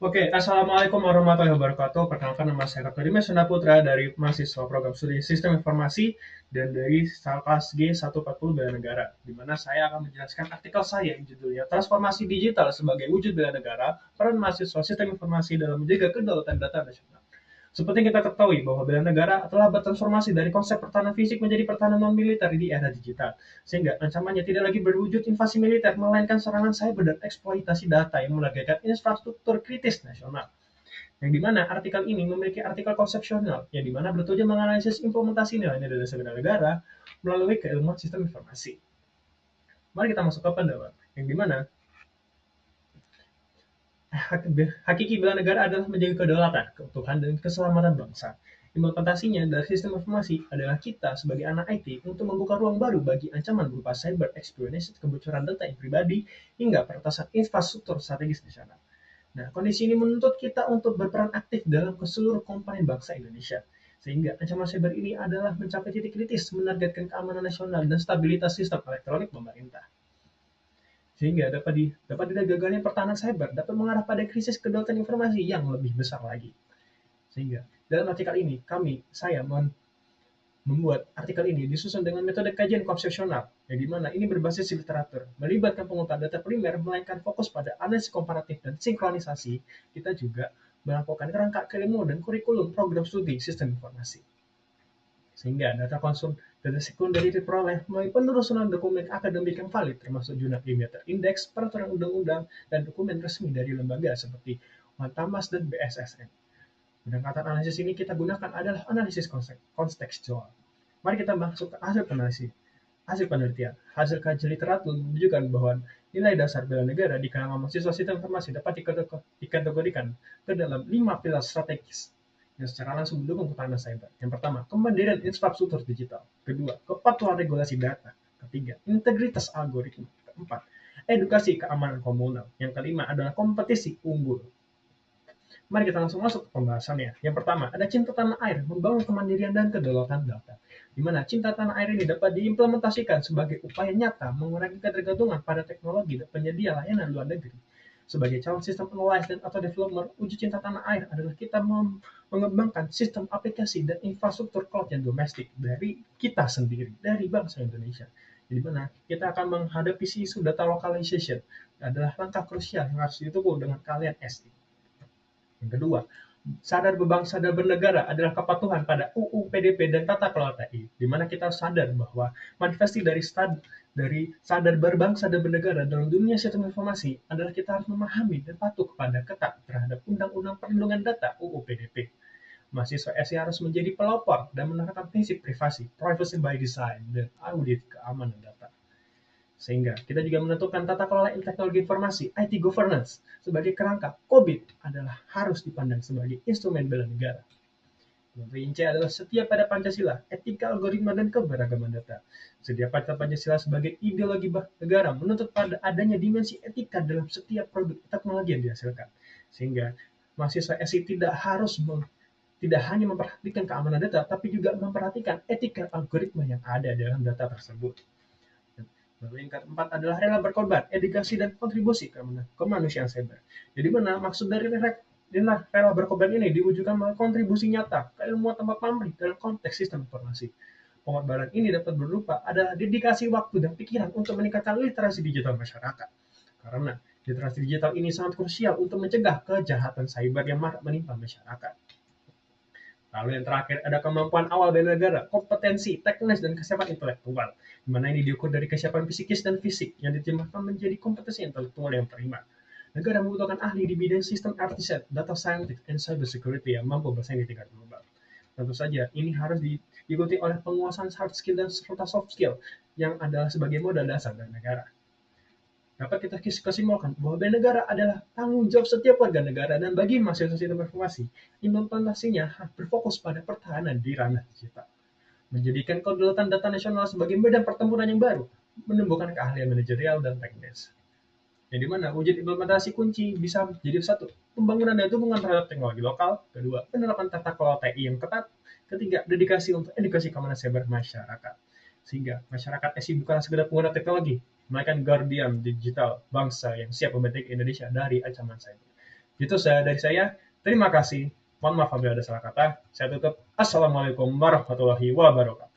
Oke, Assalamualaikum warahmatullahi wabarakatuh. Perkenalkan nama saya Dr. Dimas Sunda Putra dari mahasiswa program studi Sistem Informasi dan dari kelas G140 Bela Negara, di mana saya akan menjelaskan artikel saya yang judulnya Transformasi Digital sebagai Wujud Bela Negara, Peran Mahasiswa Sistem Informasi dalam Menjaga Kedaulatan Data Nasional. Seperti yang kita ketahui bahwa bela negara telah bertransformasi dari konsep pertahanan fisik menjadi pertahanan non-militer di era digital, sehingga ancamannya tidak lagi berwujud invasi militer, melainkan serangan cyber dan eksploitasi data yang menargetkan infrastruktur kritis nasional. Yang dimana artikel ini memiliki artikel konsepsional, yang dimana bertujuan menganalisis implementasi nilai-nilai dasar bela negara melalui keilmuan sistem informasi. Mari kita masuk ke pendapat, yang dimana hakiki bela negara adalah menjaga kedaulatan, keutuhan, dan keselamatan bangsa. Implementasinya dari sistem informasi adalah kita sebagai anak IT untuk membuka ruang baru bagi ancaman berupa cyber espionage, kebocoran data yang pribadi, hingga peretasan infrastruktur strategis nasional. Nah, kondisi ini menuntut kita untuk berperan aktif dalam seluruh komponen bangsa Indonesia. Sehingga ancaman cyber ini adalah mencapai titik kritis, menargetkan keamanan nasional dan stabilitas sistem elektronik pemerintah. Sehingga dapat tidak gagalnya pertahanan cyber dapat mengarah pada krisis kedaulatan informasi yang lebih besar lagi. Sehingga dalam artikel ini saya membuat artikel ini disusun dengan metode kajian konsepsional, yang dimana ini berbasis literatur, melibatkan pengumpulan data primer, melainkan fokus pada analisis komparatif dan sinkronisasi. Kita juga melakukan kerangka keilmuan dan kurikulum program studi sistem informasi. Sehingga data sekunder diperoleh melalui penelusuran dokumen akademik yang valid, termasuk jurnal ilmiah terindeks, peraturan undang-undang, dan dokumen resmi dari lembaga seperti Wantamas dan BSSN. Pendekatan analisis ini kita gunakan adalah analisis kontekstual. Mari kita masuk ke hasil analisis. Hasil penelitian, hasil kajian literatur menunjukkan bahwa nilai dasar bela negara di kalangan mahasiswa sistem informasi dapat dikategorikan ke dalam 5 pilar strategis yang secara langsung mendukung pertahanan cyber. Yang pertama, kemandirian infrastruktur digital. Kedua, kepatuhan regulasi data. Ketiga, integritas algoritma. Keempat, edukasi keamanan komunal. Yang kelima adalah kompetisi unggul. Mari kita langsung masuk ke pembahasannya. Yang pertama, ada cinta tanah air, membangun kemandirian dan kedaulatan data. Di mana cinta tanah air ini dapat diimplementasikan sebagai upaya nyata mengurangi ketergantungan pada teknologi dan penyedia layanan luar negeri. Sebagai calon sistem analyst dan atau developer, uji cinta tanah air adalah kita mengembangkan sistem aplikasi dan infrastruktur cloud yang domestik dari kita sendiri, dari bangsa Indonesia. Di mana kita akan menghadapi isu data localization adalah langkah krusial yang harus ditempuh dengan kalian SI. Yang kedua, sadar berbangsa dan bernegara adalah kepatuhan pada UU PDP dan tata kelola TI, di mana kita sadar bahwa manifestasi dari sadar berbangsa dan bernegara dalam dunia sistem informasi adalah kita harus memahami dan patuh kepada ketat terhadap Undang-Undang Perlindungan Data UU PDP. Mahasiswa SI harus menjadi pelopor dan menerapkan prinsip privasi, privacy by design, dan audit keamanan data. Sehingga kita juga menentukan tata kelola teknologi informasi IT governance sebagai kerangka. COVID adalah harus dipandang sebagai instrumen bela negara. Yang kerinci adalah setia pada Pancasila, etika algoritma dan keberagaman data. Setia pada Pancasila sebagai ideologi negara menuntut pada adanya dimensi etika dalam setiap produk teknologi yang dihasilkan. Sehingga mahasiswa SI tidak hanya memperhatikan keamanan data, tapi juga memperhatikan etika algoritma yang ada dalam data tersebut. Lalu yang keempat adalah rela berkorban, edukasi dan kontribusi ke kemanusiaan cyber. Jadi mana maksud dari rela berkorban ini diwujudkan melalui kontribusi nyata keilmuan tempat pamrih dalam konteks sistem informasi. Pengorbanan ini dapat berupa adalah dedikasi waktu dan pikiran untuk meningkatkan literasi digital masyarakat. Karena literasi digital ini sangat krusial untuk mencegah kejahatan cyber yang marak menimpa masyarakat. Lalu yang terakhir ada kemampuan awal bela negara, kompetensi, teknis, dan kesiapan intelektual. Di mana ini diukur dari kesiapan psikis dan fisik yang diterjemahkan menjadi kompetensi intelektual yang prima. Negara membutuhkan ahli di bidang sistem artisan, data scientist, dan cyber security yang mampu bersaing di tingkat global. Tentu saja ini harus diikuti oleh penguasaan hard skill dan serta soft skill yang adalah sebagai modal dasar dari negara. Dapat kita kesimpulan bahwa bela negara adalah tanggung jawab setiap warga negara dan bagi mahasiswa sistem informasi, implementasinya berfokus pada pertahanan di ranah digital. Menjadikan kedaulatan data nasional sebagai medan pertempuran yang baru, menumbuhkan keahlian manajerial dan teknis. Yang dimana wujud implementasi kunci bisa jadi satu, pembangunan dan dukungan terhadap teknologi lokal, kedua, penerapan tata kelola TI yang ketat, ketiga, dedikasi untuk edukasi keamanan cyber masyarakat. Sehingga masyarakat SI bukan sekedar pengguna teknologi, melainkan guardian digital bangsa yang siap membentuk Indonesia dari ancaman cyber. Itu saja dari saya. Terima kasih. Mohon maaf apabila ada salah kata. Saya tutup. Assalamualaikum warahmatullahi wabarakatuh.